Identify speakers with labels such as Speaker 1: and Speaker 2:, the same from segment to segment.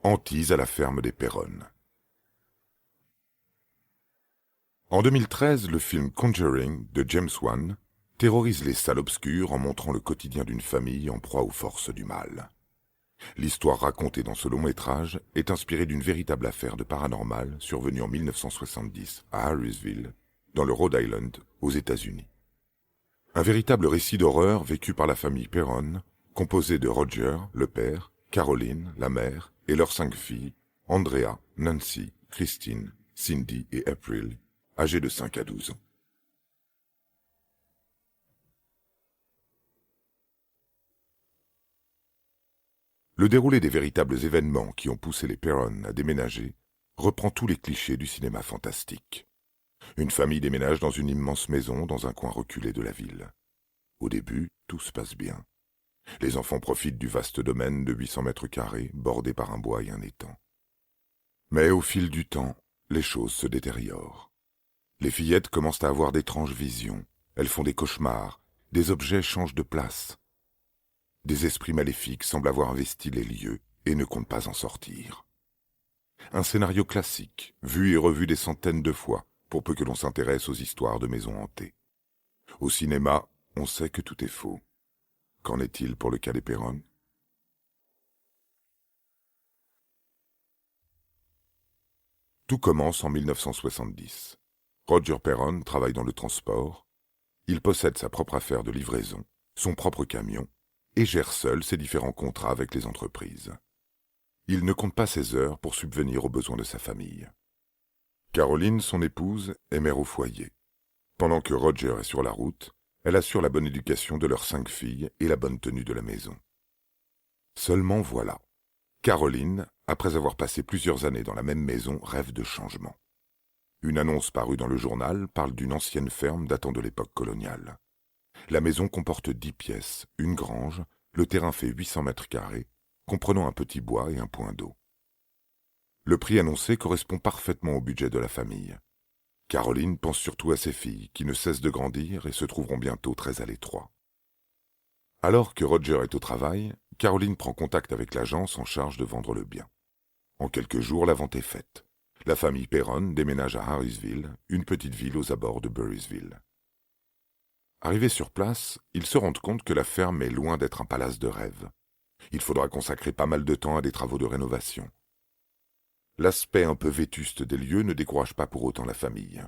Speaker 1: Hantise à la ferme des Perron. En 2013, le film Conjuring de James Wan terrorise les salles obscures en montrant le quotidien d'une famille en proie aux forces du mal. L'histoire racontée dans ce long métrage est inspirée d'une véritable affaire de paranormal survenue en 1970 à Harrisville, dans le Rhode Island, aux États-Unis. Un véritable récit d'horreur vécu par la famille Perron, composée de Roger, le père, Caroline, la mère, et leurs 5 filles, Andrea, Nancy, Christine, Cindy et April, âgées de 5 à 12 ans. Le déroulé des véritables événements qui ont poussé les Perron à déménager reprend tous les clichés du cinéma fantastique. Une famille déménage dans une immense maison dans un coin reculé de la ville. Au début, tout se passe bien. Les enfants profitent du vaste domaine de 800 mètres carrés, bordé par un bois et un étang. Mais au fil du temps, les choses se détériorent. Les fillettes commencent à avoir d'étranges visions. Elles font des cauchemars, des objets changent de place. Des esprits maléfiques semblent avoir investi les lieux et ne comptent pas en sortir. Un scénario classique, vu et revu des centaines de fois, pour peu que l'on s'intéresse aux histoires de maisons hantées. Au cinéma, on sait que tout est faux. Qu'en est-il pour le cas des Perron? Tout commence en 1970. Roger Perron travaille dans le transport. Il possède sa propre affaire de livraison, son propre camion, et gère seul ses différents contrats avec les entreprises. Il ne compte pas ses heures pour subvenir aux besoins de sa famille. Caroline, son épouse, est mère au foyer. Pendant que Roger est sur la route, elle assure la bonne éducation de leurs 5 filles et la bonne tenue de la maison. Seulement voilà, Caroline, après avoir passé plusieurs années dans la même maison, rêve de changement. Une annonce parue dans le journal parle d'une ancienne ferme datant de l'époque coloniale. La maison comporte 10 pièces, une grange, le terrain fait 800 mètres carrés, comprenant un petit bois et un point d'eau. Le prix annoncé correspond parfaitement au budget de la famille. Caroline pense surtout à ses filles, qui ne cessent de grandir et se trouveront bientôt très à l'étroit. Alors que Roger est au travail, Caroline prend contact avec l'agence en charge de vendre le bien. En quelques jours, la vente est faite. La famille Perron déménage à Harrisville, une petite ville aux abords de Burrysville. Arrivés sur place, ils se rendent compte que la ferme est loin d'être un palace de rêve. Il faudra consacrer pas mal de temps à des travaux de rénovation. L'aspect un peu vétuste des lieux ne décourage pas pour autant la famille.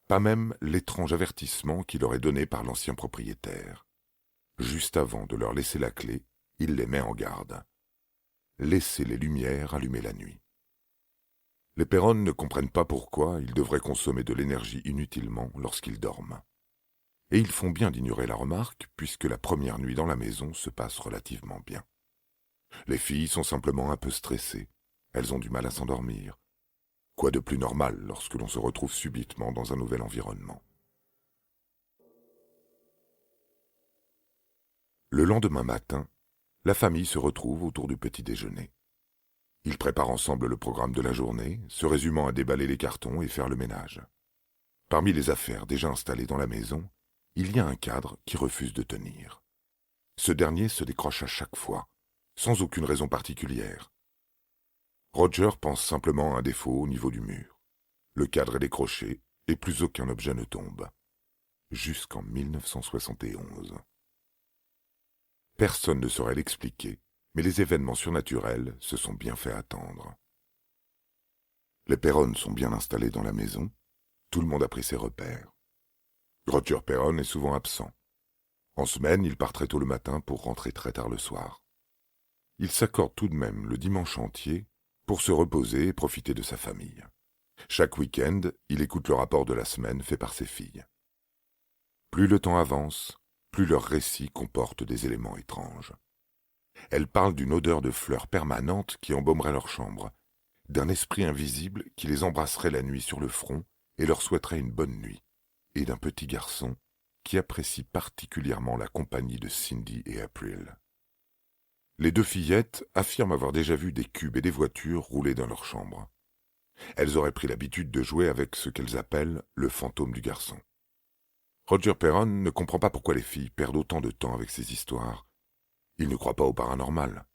Speaker 1: Pas même l'étrange avertissement qu'il leur est donné par l'ancien propriétaire. Juste avant de leur laisser la clé, il les met en garde. Laissez les lumières allumées la nuit. Les Perron ne comprennent pas pourquoi ils devraient consommer de l'énergie inutilement lorsqu'ils dorment. Et ils font bien d'ignorer la remarque, puisque la première nuit dans la maison se passe relativement bien. Les filles sont simplement un peu stressées. Elles ont du mal à s'endormir. Quoi de plus normal lorsque l'on se retrouve subitement dans un nouvel environnement. Le lendemain matin, la famille se retrouve autour du petit déjeuner. Ils préparent ensemble le programme de la journée, se résumant à déballer les cartons et faire le ménage. Parmi les affaires déjà installées dans la maison, il y a un cadre qui refuse de tenir. Ce dernier se décroche à chaque fois, sans aucune raison particulière. Roger pense simplement à un défaut au niveau du mur. Le cadre est décroché et plus aucun objet ne tombe. Jusqu'en 1971. Personne ne saurait l'expliquer, mais les événements surnaturels se sont bien fait attendre. Les Perron sont bien installés dans la maison. Tout le monde a pris ses repères. Roger Perron est souvent absent. En semaine, il part très tôt le matin pour rentrer très tard le soir. Il s'accorde tout de même le dimanche entier pour se reposer et profiter de sa famille. Chaque week-end, il écoute le rapport de la semaine fait par ses filles. Plus le temps avance, plus leurs récits comportent des éléments étranges. Elles parlent d'une odeur de fleurs permanente qui embaumerait leur chambre, d'un esprit invisible qui les embrasserait la nuit sur le front et leur souhaiterait une bonne nuit, et d'un petit garçon qui apprécie particulièrement la compagnie de Cindy et April. Les 2 fillettes affirment avoir déjà vu des cubes et des voitures rouler dans leur chambre. Elles auraient pris l'habitude de jouer avec ce qu'elles appellent le fantôme du garçon. Roger Perron ne comprend pas pourquoi les filles perdent autant de temps avec ces histoires. Il ne croit pas au paranormal.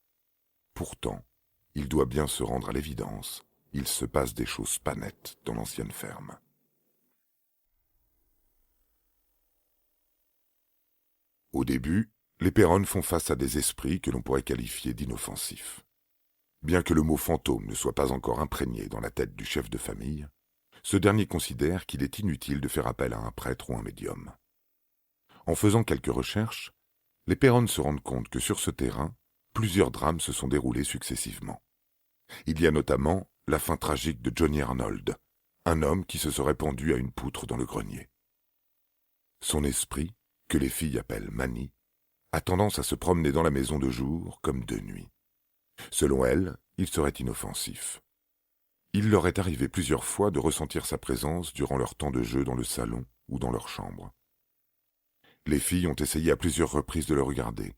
Speaker 1: Pourtant, Il doit bien se rendre à l'évidence. Il se passe des choses pas nettes dans l'ancienne ferme. Au début, les Perron font face à des esprits que l'on pourrait qualifier d'inoffensifs. Bien que le mot fantôme ne soit pas encore imprégné dans la tête du chef de famille, ce dernier considère qu'il est inutile de faire appel à un prêtre ou un médium. En faisant quelques recherches, les Perron se rendent compte que sur ce terrain, plusieurs drames se sont déroulés successivement. Il y a notamment la fin tragique de Johnny Arnold, un homme qui se serait pendu à une poutre dans le grenier. Son esprit, que les filles appellent Manny, a tendance à se promener dans la maison de jour comme de nuit. Selon elle, il serait inoffensif. Il leur est arrivé plusieurs fois de ressentir sa présence durant leur temps de jeu dans le salon ou dans leur chambre. Les filles ont essayé à plusieurs reprises de le regarder,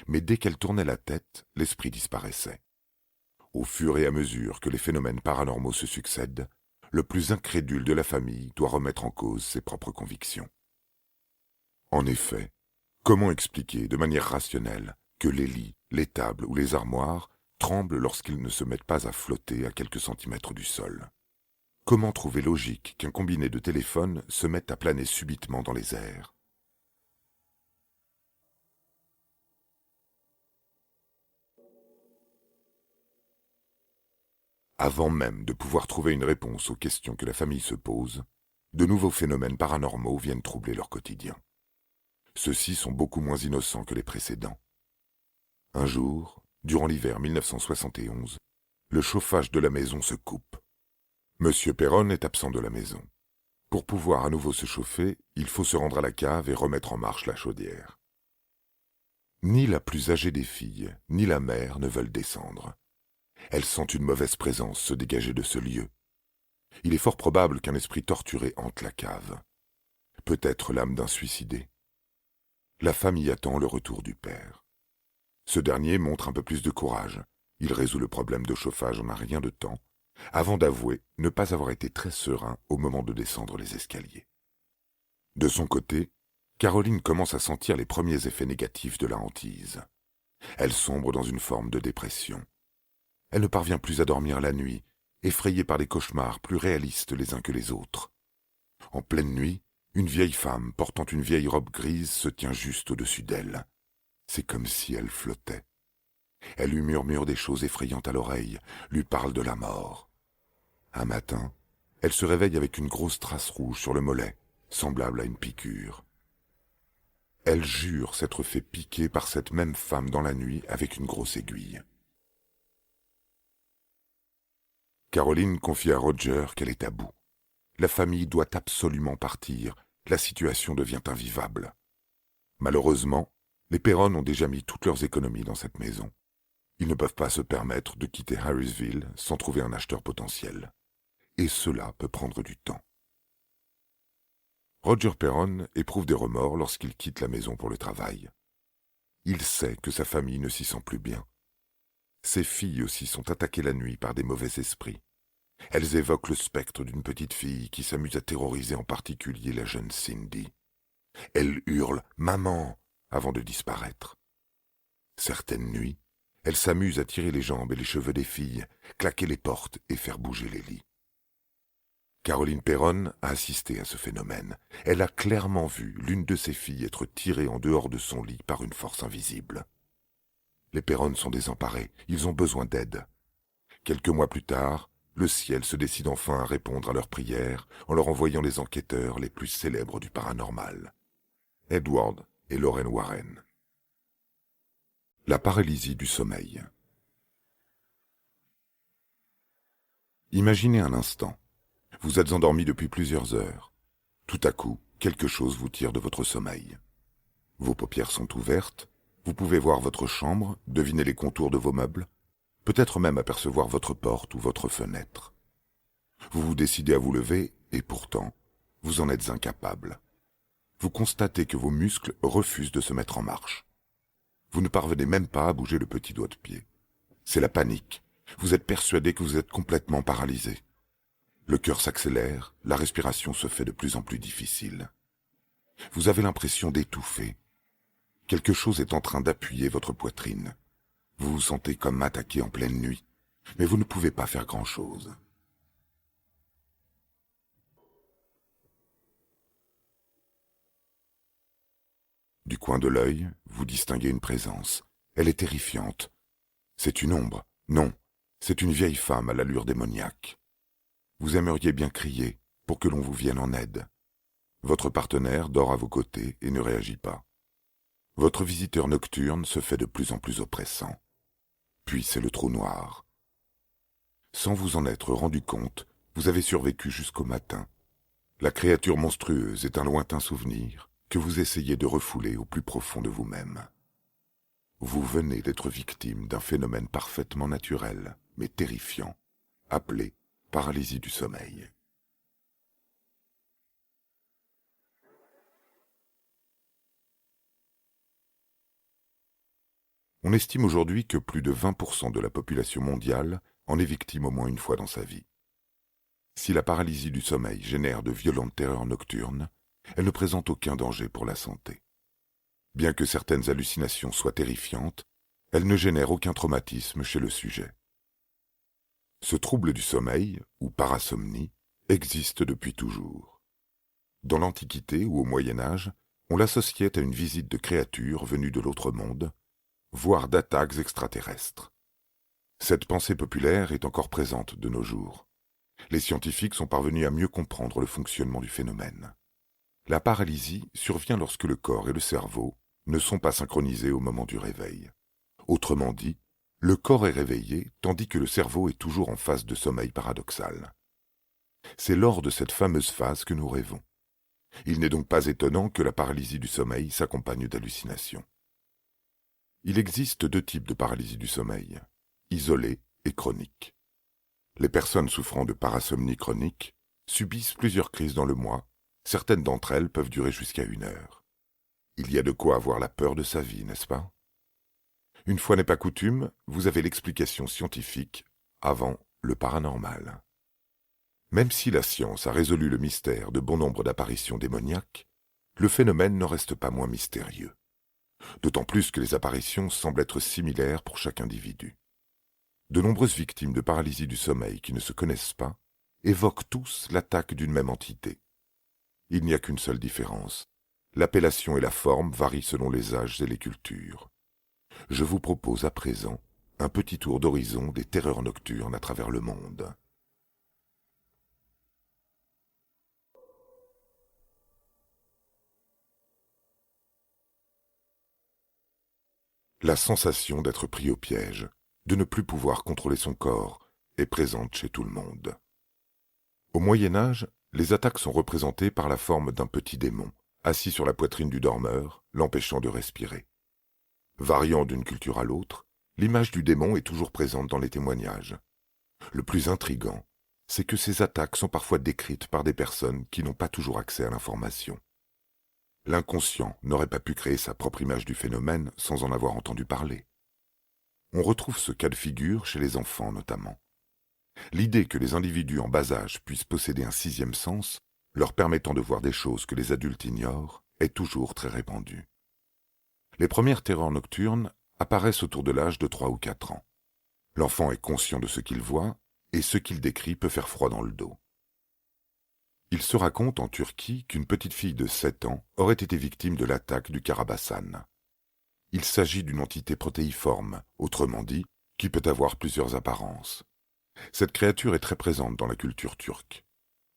Speaker 1: mais dès qu'elles tournaient la tête, l'esprit disparaissait. Au fur et à mesure que les phénomènes paranormaux se succèdent, le plus incrédule de la famille doit remettre en cause ses propres convictions. En effet, comment expliquer de manière rationnelle que les lits, les tables ou les armoires tremblent lorsqu'ils ne se mettent pas à flotter à quelques centimètres du sol? Comment trouver logique qu'un combiné de téléphones se mette à planer subitement dans les airs? Avant même de pouvoir trouver une réponse aux questions que la famille se pose, de nouveaux phénomènes paranormaux viennent troubler leur quotidien. Ceux-ci sont beaucoup moins innocents que les précédents. Un jour, durant l'hiver 1971, le chauffage de la maison se coupe. Monsieur Perron est absent de la maison. Pour pouvoir à nouveau se chauffer, il faut se rendre à la cave et remettre en marche la chaudière. Ni la plus âgée des filles, ni la mère ne veulent descendre. Elles sentent une mauvaise présence se dégager de ce lieu. Il est fort probable qu'un esprit torturé hante la cave. Peut-être l'âme d'un suicidé. La famille attend le retour du père. Ce dernier montre un peu plus de courage. Il résout le problème de chauffage en un rien de temps, avant d'avouer ne pas avoir été très serein au moment de descendre les escaliers. De son côté, Caroline commence à sentir les premiers effets négatifs de la hantise. Elle sombre dans une forme de dépression. Elle ne parvient plus à dormir la nuit, effrayée par des cauchemars plus réalistes les uns que les autres. En pleine nuit, une vieille femme portant une vieille robe grise se tient juste au-dessus d'elle. C'est comme si elle flottait. Elle lui murmure des choses effrayantes à l'oreille, lui parle de la mort. Un matin, elle se réveille avec une grosse trace rouge sur le mollet, semblable à une piqûre. Elle jure s'être fait piquer par cette même femme dans la nuit avec une grosse aiguille. Caroline confie à Roger qu'elle est à bout. La famille doit absolument partir, la situation devient invivable. Malheureusement, les Perron ont déjà mis toutes leurs économies dans cette maison. Ils ne peuvent pas se permettre de quitter Harrisville sans trouver un acheteur potentiel. Et cela peut prendre du temps. Roger Perron éprouve des remords lorsqu'il quitte la maison pour le travail. Il sait que sa famille ne s'y sent plus bien. Ses filles aussi sont attaquées la nuit par des mauvais esprits. Elles évoquent le spectre d'une petite fille qui s'amuse à terroriser en particulier la jeune Cindy. Elle hurle « Maman !» avant de disparaître. Certaines nuits, elle s'amuse à tirer les jambes et les cheveux des filles, claquer les portes et faire bouger les lits. Caroline Perron a assisté à ce phénomène. Elle a clairement vu l'une de ses filles être tirée en dehors de son lit par une force invisible. Les Perron sont désemparés, ils ont besoin d'aide. Quelques mois plus tard, le ciel se décide enfin à répondre à leurs prières en leur envoyant les enquêteurs les plus célèbres du paranormal. Edward et Lorraine Warren. La paralysie du sommeil. Imaginez un instant. Vous êtes endormi depuis plusieurs heures. Tout à coup, quelque chose vous tire de votre sommeil. Vos paupières sont ouvertes, vous pouvez voir votre chambre, deviner les contours de vos meubles, peut-être même apercevoir votre porte ou votre fenêtre. Vous vous décidez à vous lever et pourtant, vous en êtes incapable. Vous constatez que vos muscles refusent de se mettre en marche. Vous ne parvenez même pas à bouger le petit doigt de pied. C'est la panique. Vous êtes persuadé que vous êtes complètement paralysé. Le cœur s'accélère, la respiration se fait de plus en plus difficile. Vous avez l'impression d'étouffer. Quelque chose est en train d'appuyer votre poitrine. Vous vous sentez comme attaqué en pleine nuit. Mais vous ne pouvez pas faire grand-chose. Du coin de l'œil, vous distinguez une présence. Elle est terrifiante. C'est une ombre. Non, c'est une vieille femme à l'allure démoniaque. Vous aimeriez bien crier pour que l'on vous vienne en aide. Votre partenaire dort à vos côtés et ne réagit pas. Votre visiteur nocturne se fait de plus en plus oppressant. Puis c'est le trou noir. Sans vous en être rendu compte, vous avez survécu jusqu'au matin. La créature monstrueuse est un lointain souvenir que vous essayez de refouler au plus profond de vous-même. Vous venez d'être victime d'un phénomène parfaitement naturel, mais terrifiant, appelé paralysie du sommeil. On estime aujourd'hui que plus de 20% de la population mondiale en est victime au moins une fois dans sa vie. Si la paralysie du sommeil génère de violentes terreurs nocturnes, elle ne présente aucun danger pour la santé. Bien que certaines hallucinations soient terrifiantes, elles ne génèrent aucun traumatisme chez le sujet. Ce trouble du sommeil, ou parasomnie, existe depuis toujours. Dans l'Antiquité ou au Moyen Âge, on l'associait à une visite de créatures venues de l'autre monde, voire d'attaques extraterrestres. Cette pensée populaire est encore présente de nos jours. Les scientifiques sont parvenus à mieux comprendre le fonctionnement du phénomène. La paralysie survient lorsque le corps et le cerveau ne sont pas synchronisés au moment du réveil. Autrement dit, le corps est réveillé tandis que le cerveau est toujours en phase de sommeil paradoxal. C'est lors de cette fameuse phase que nous rêvons. Il n'est donc pas étonnant que la paralysie du sommeil s'accompagne d'hallucinations. Il existe deux types de paralysie du sommeil, isolée et chronique. Les personnes souffrant de parasomnie chronique subissent plusieurs crises dans le mois. Certaines d'entre elles peuvent durer jusqu'à 1 heure. Il y a de quoi avoir la peur de sa vie, n'est-ce pas? Une fois n'est pas coutume, vous avez l'explication scientifique avant le paranormal. Même si la science a résolu le mystère de bon nombre d'apparitions démoniaques, le phénomène n'en reste pas moins mystérieux. D'autant plus que les apparitions semblent être similaires pour chaque individu. De nombreuses victimes de paralysie du sommeil qui ne se connaissent pas évoquent tous l'attaque d'une même entité. Il n'y a qu'une seule différence. L'appellation et la forme varient selon les âges et les cultures. Je vous propose à présent un petit tour d'horizon des terreurs nocturnes à travers le monde. La sensation d'être pris au piège, de ne plus pouvoir contrôler son corps, est présente chez tout le monde. Au Moyen Âge, les attaques sont représentées par la forme d'un petit démon, assis sur la poitrine du dormeur, l'empêchant de respirer. Variant d'une culture à l'autre, l'image du démon est toujours présente dans les témoignages. Le plus intrigant, c'est que ces attaques sont parfois décrites par des personnes qui n'ont pas toujours accès à l'information. L'inconscient n'aurait pas pu créer sa propre image du phénomène sans en avoir entendu parler. On retrouve ce cas de figure chez les enfants notamment. L'idée que les individus en bas âge puissent posséder un sixième sens, leur permettant de voir des choses que les adultes ignorent, est toujours très répandue. Les premières terreurs nocturnes apparaissent autour de l'âge de 3 ou 4 ans. L'enfant est conscient de ce qu'il voit, et ce qu'il décrit peut faire froid dans le dos. Il se raconte en Turquie qu'une petite fille de 7 ans aurait été victime de l'attaque du Karabasan. Il s'agit d'une entité protéiforme, autrement dit, qui peut avoir plusieurs apparences. Cette créature est très présente dans la culture turque.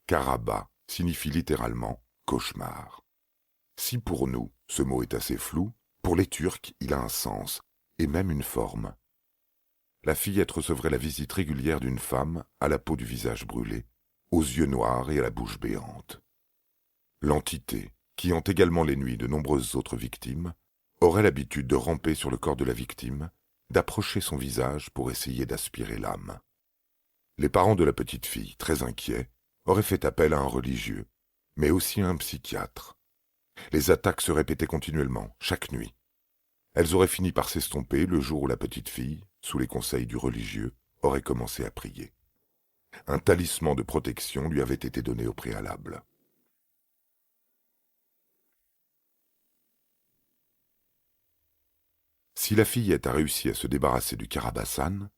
Speaker 1: Karaba signifie littéralement cauchemar. Si pour nous, ce mot est assez flou, pour les Turcs, il a un sens, et même une forme. La fillette recevrait la visite régulière d'une femme à la peau du visage brûlé, aux yeux noirs et à la bouche béante. L'entité, qui hante également les nuits de nombreuses autres victimes, aurait l'habitude de ramper sur le corps de la victime, d'approcher son visage pour essayer d'aspirer l'âme. Les parents de la petite fille, très inquiets, auraient fait appel à un religieux, mais aussi à un psychiatre. Les attaques se répétaient continuellement, chaque nuit. Elles auraient fini par s'estomper le jour où la petite fille, sous les conseils du religieux, aurait commencé à prier. Un talisman de protection lui avait été donné au préalable. Si la fillette a réussi à se débarrasser du Karabasan,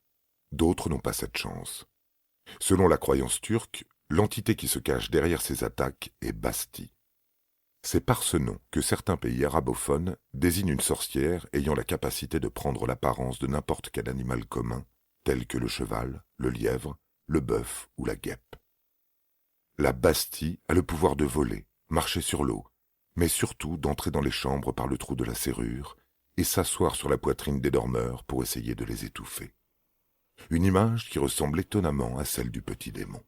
Speaker 1: D'autres n'ont pas cette chance. Selon la croyance turque, l'entité qui se cache derrière ces attaques est Basti. C'est par ce nom que certains pays arabophones désignent une sorcière ayant la capacité de prendre l'apparence de n'importe quel animal commun, tel que le cheval, le lièvre, le bœuf ou la guêpe. La Basti a le pouvoir de voler, marcher sur l'eau, mais surtout d'entrer dans les chambres par le trou de la serrure et s'asseoir sur la poitrine des dormeurs pour essayer de les étouffer. Une image qui ressemble étonnamment à celle du petit démon.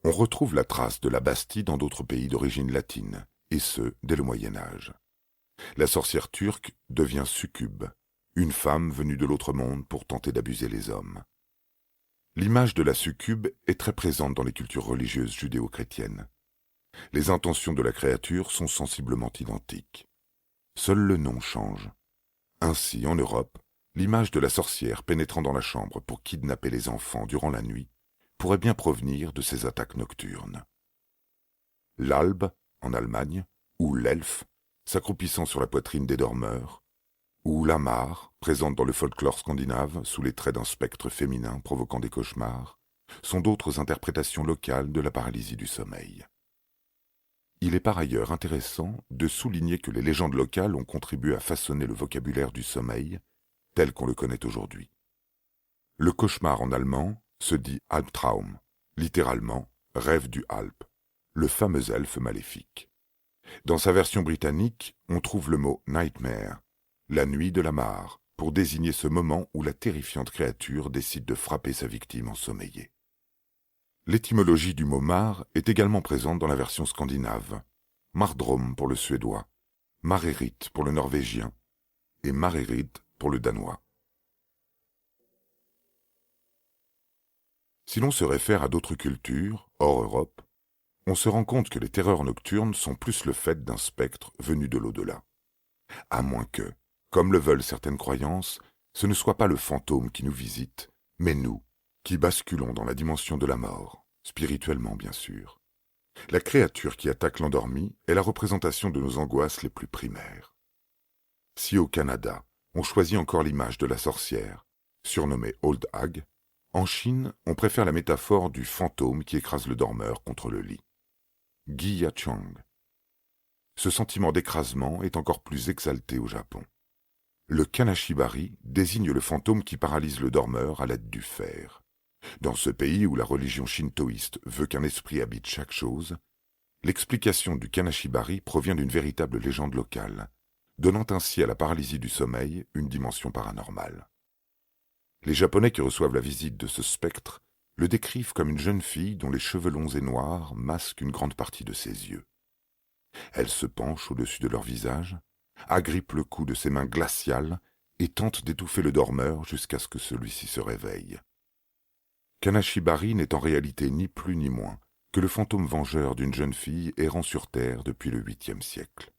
Speaker 1: On retrouve la trace de la Bastille dans d'autres pays d'origine latine, et ce, dès le Moyen Âge. La sorcière turque devient succube, une femme venue de l'autre monde pour tenter d'abuser les hommes. L'image de la succube est très présente dans les cultures religieuses judéo-chrétiennes. Les intentions de la créature sont sensiblement identiques. Seul le nom change. Ainsi, en Europe, l'image de la sorcière pénétrant dans la chambre pour kidnapper les enfants durant la nuit pourrait bien provenir de ces attaques nocturnes. L'albe, en Allemagne, ou l'elfe, s'accroupissant sur la poitrine des dormeurs, ou la mare, présente dans le folklore scandinave sous les traits d'un spectre féminin provoquant des cauchemars, sont d'autres interprétations locales de la paralysie du sommeil. Il est par ailleurs intéressant de souligner que les légendes locales ont contribué à façonner le vocabulaire du sommeil tel qu'on le connaît aujourd'hui. Le cauchemar en allemand se dit Albtraum, littéralement « rêve du Alpe », le fameux elfe maléfique. Dans sa version britannique, on trouve le mot « nightmare », la nuit de la mare, pour désigner ce moment où la terrifiante créature décide de frapper sa victime ensommeillée. L'étymologie du mot mare est également présente dans la version scandinave, mardrom pour le suédois, marerit pour le norvégien et marerid pour le danois. Si l'on se réfère à d'autres cultures, hors Europe, on se rend compte que les terreurs nocturnes sont plus le fait d'un spectre venu de l'au-delà. À moins que, comme le veulent certaines croyances, ce ne soit pas le fantôme qui nous visite, mais nous, qui basculons dans la dimension de la mort, spirituellement bien sûr. La créature qui attaque l'endormi est la représentation de nos angoisses les plus primaires. Si au Canada, on choisit encore l'image de la sorcière, surnommée Old Hag, en Chine, on préfère la métaphore du fantôme qui écrase le dormeur contre le lit. Gi Ya-chang. Ce sentiment d'écrasement est encore plus exalté au Japon. Le kanashibari désigne le fantôme qui paralyse le dormeur à l'aide du fer. Dans ce pays où la religion shintoïste veut qu'un esprit habite chaque chose, l'explication du kanashibari provient d'une véritable légende locale, donnant ainsi à la paralysie du sommeil une dimension paranormale. Les Japonais qui reçoivent la visite de ce spectre le décrivent comme une jeune fille dont les cheveux longs et noirs masquent une grande partie de ses yeux. Elle se penche au-dessus de leur visage, agrippe le cou de ses mains glaciales et tente d'étouffer le dormeur jusqu'à ce que celui-ci se réveille. Kanashibari n'est en réalité ni plus ni moins que le fantôme vengeur d'une jeune fille errant sur terre depuis le 8e siècle.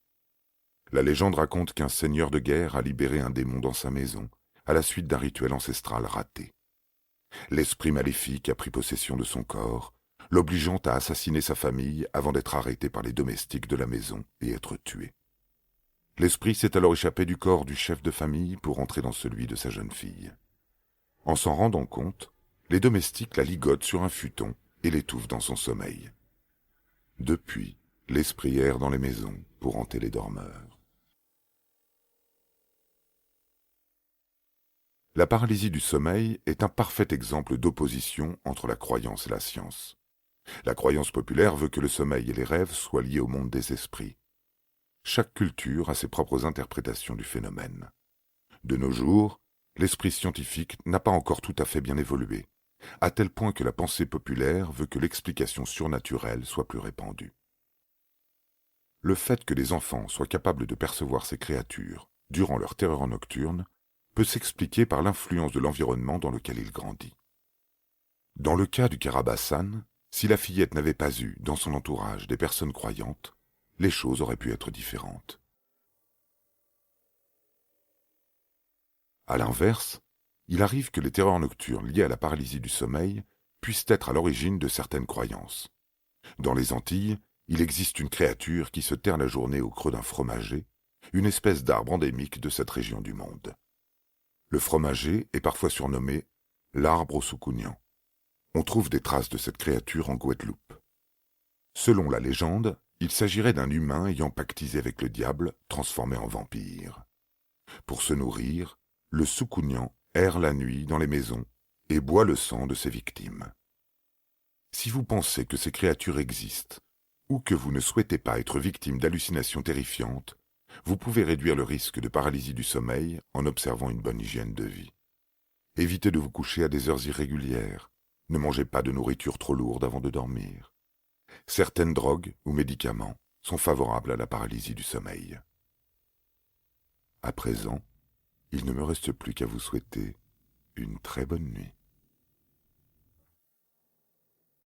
Speaker 1: La légende raconte qu'un seigneur de guerre a libéré un démon dans sa maison, à la suite d'un rituel ancestral raté. L'esprit maléfique a pris possession de son corps, l'obligeant à assassiner sa famille avant d'être arrêté par les domestiques de la maison et être tué. L'esprit s'est alors échappé du corps du chef de famille pour entrer dans celui de sa jeune fille. En s'en rendant compte, les domestiques la ligotent sur un futon et l'étouffent dans son sommeil. Depuis, l'esprit erre dans les maisons pour hanter les dormeurs. La paralysie du sommeil est un parfait exemple d'opposition entre la croyance et la science. La croyance populaire veut que le sommeil et les rêves soient liés au monde des esprits. Chaque culture a ses propres interprétations du phénomène. De nos jours, l'esprit scientifique n'a pas encore tout à fait bien évolué, à tel point que la pensée populaire veut que l'explication surnaturelle soit plus répandue. Le fait que les enfants soient capables de percevoir ces créatures durant leur terreur nocturne peut s'expliquer par l'influence de l'environnement dans lequel il grandit. Dans le cas du Karabasan, si la fillette n'avait pas eu, dans son entourage, des personnes croyantes, les choses auraient pu être différentes. À l'inverse, il arrive que les terreurs nocturnes liées à la paralysie du sommeil puissent être à l'origine de certaines croyances. Dans les Antilles, Il existe une créature qui se terre la journée au creux d'un fromager, une espèce d'arbre endémique de cette région du monde. Le fromager est parfois surnommé l'arbre au soucougnan. On trouve des traces de cette créature en Guadeloupe. Selon la légende, il s'agirait d'un humain ayant pactisé avec le diable, transformé en vampire. Pour se nourrir, le soucougnan erre la nuit dans les maisons et boit le sang de ses victimes. Si vous pensez que ces créatures existent, ou que vous ne souhaitez pas être victime d'hallucinations terrifiantes, vous pouvez réduire le risque de paralysie du sommeil en observant une bonne hygiène de vie. Évitez de vous coucher à des heures irrégulières. Ne mangez pas de nourriture trop lourde avant de dormir. Certaines drogues ou médicaments sont favorables à la paralysie du sommeil. À présent, il ne me reste plus qu'à vous souhaiter une très bonne nuit.